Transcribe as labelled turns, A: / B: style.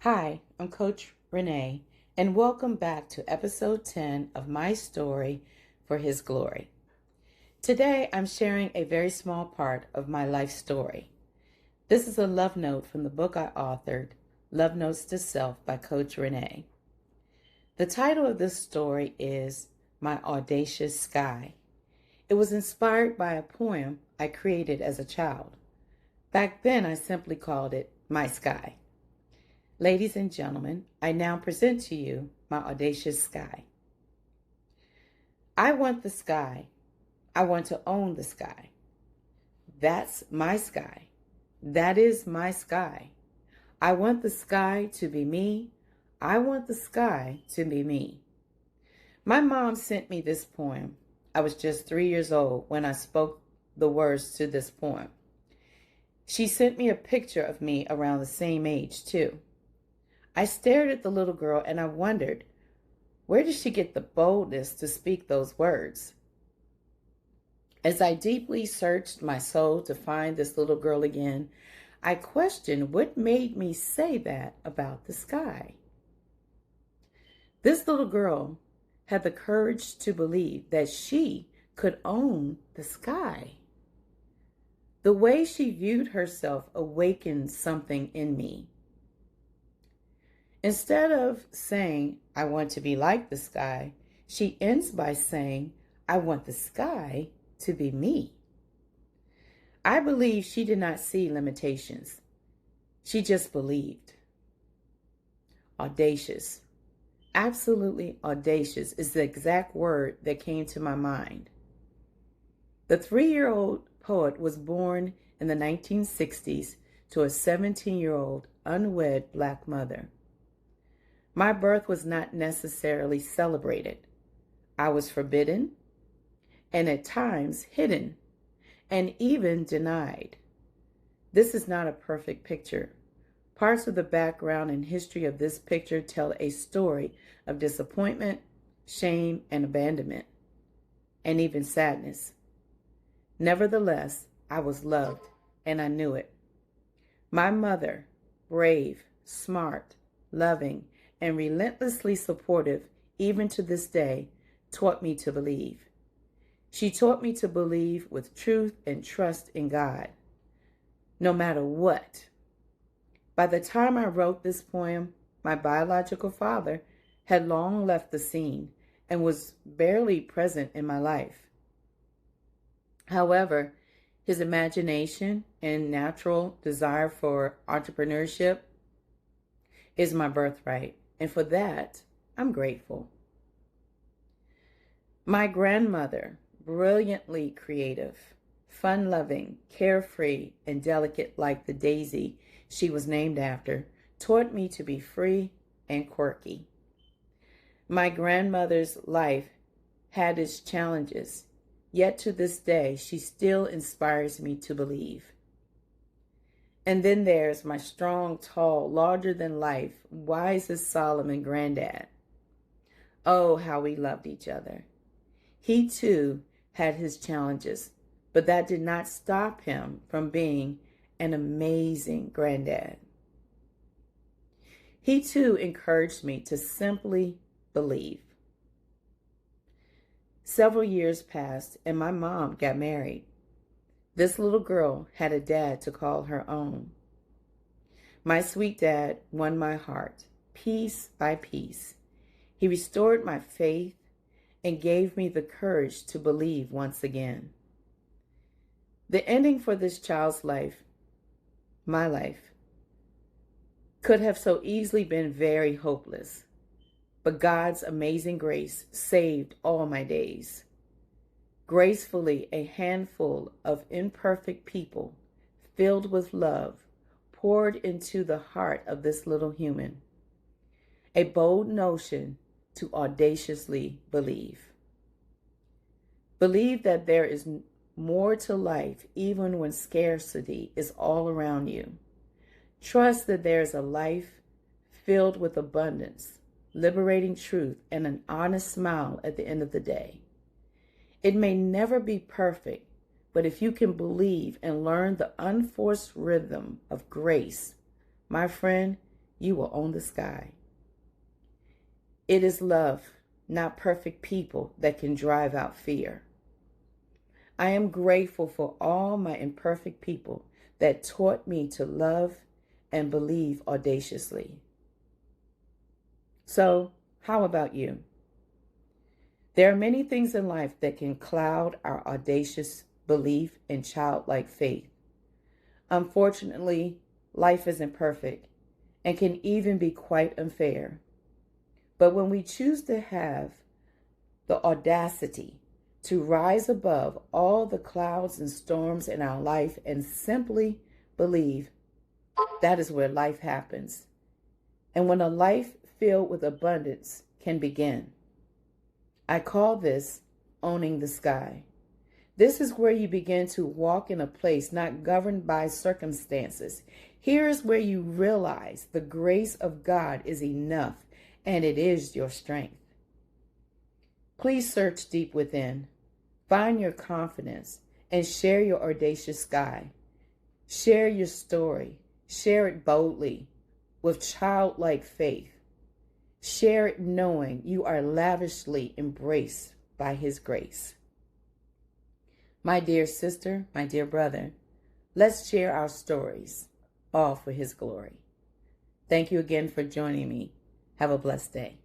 A: Hi, I'm Coach Renee, and welcome back to episode 10 of my story for His glory. Today, I'm sharing a very small part of my life story. This is a love note from the book I authored, Love Notes to Self by Coach Renee. The title of this story is My Audacious Sky. It was inspired by a poem I created as a child. Back then, I simply called it My Sky. Ladies and gentlemen, I now present to you my audacious sky. I want the sky. I want to own the sky. That's my sky. That is my sky. I want the sky to be me. I want the sky to be me. My mom sent me this poem. I was just 3 years old when I spoke the words to this poem. She sent me a picture of me around the same age, too. I stared at the little girl and I wondered, where did she get the boldness to speak those words? As I deeply searched my soul to find this little girl again, I questioned what made me say that about the sky. This little girl had the courage to believe that she could own the sky. The way she viewed herself awakened something in me. Instead of saying, I want to be like the sky, she ends by saying, I want the sky to be me. I believe she did not see limitations. She just believed. Audacious. Absolutely audacious is the exact word that came to my mind. The 3-year-old poet was born in the 1960s to a 17-year-old unwed black mother. My birth was not necessarily celebrated. I was forbidden and at times hidden and even denied. This is not a perfect picture. Parts of the background and history of this picture tell a story of disappointment, shame, and abandonment, and even sadness. Nevertheless, I was loved and I knew it. My mother, brave, smart, loving, and relentlessly supportive, even to this day, taught me to believe. She taught me to believe with truth and trust in God, no matter what. By the time I wrote this poem, my biological father had long left the scene and was barely present in my life. However, his imagination and natural desire for entrepreneurship is my birthright. And for that, I'm grateful. My grandmother, brilliantly creative, fun-loving, carefree, and delicate like the daisy she was named after, taught me to be free and quirky. My grandmother's life had its challenges, yet to this day, she still inspires me to believe. And then there's my strong, tall, larger-than-life, wise as Solomon granddad. Oh, how we loved each other. He, too, had his challenges, but that did not stop him from being an amazing granddad. He, too, encouraged me to simply believe. Several years passed, and my mom got married. This little girl had a dad to call her own. My sweet dad won my heart, piece by piece. He restored my faith and gave me the courage to believe once again. The ending for this child's life, my life, could have so easily been very hopeless, but God's amazing grace saved all my days. Gracefully, a handful of imperfect people, filled with love, poured into the heart of this little human. A bold notion to audaciously believe. Believe that there is more to life even when scarcity is all around you. Trust that there is a life filled with abundance, liberating truth, and an honest smile at the end of the day. It may never be perfect, but if you can believe and learn the unforced rhythm of grace, my friend, you will own the sky. It is love, not perfect people, that can drive out fear. I am grateful for all my imperfect people that taught me to love and believe audaciously. So, how about you? There are many things in life that can cloud our audacious belief and childlike faith. Unfortunately, life isn't perfect and can even be quite unfair. But when we choose to have the audacity to rise above all the clouds and storms in our life and simply believe, that is where life happens. And when a life filled with abundance can begin. I call this owning the sky. This is where you begin to walk in a place not governed by circumstances. Here is where you realize the grace of God is enough and it is your strength. Please search deep within, find your confidence, and share your audacious sky. Share your story. Share it boldly with childlike faith. Share it knowing you are lavishly embraced by His grace. My dear sister, my dear brother, let's share our stories, all for His glory. Thank you again for joining me. Have a blessed day.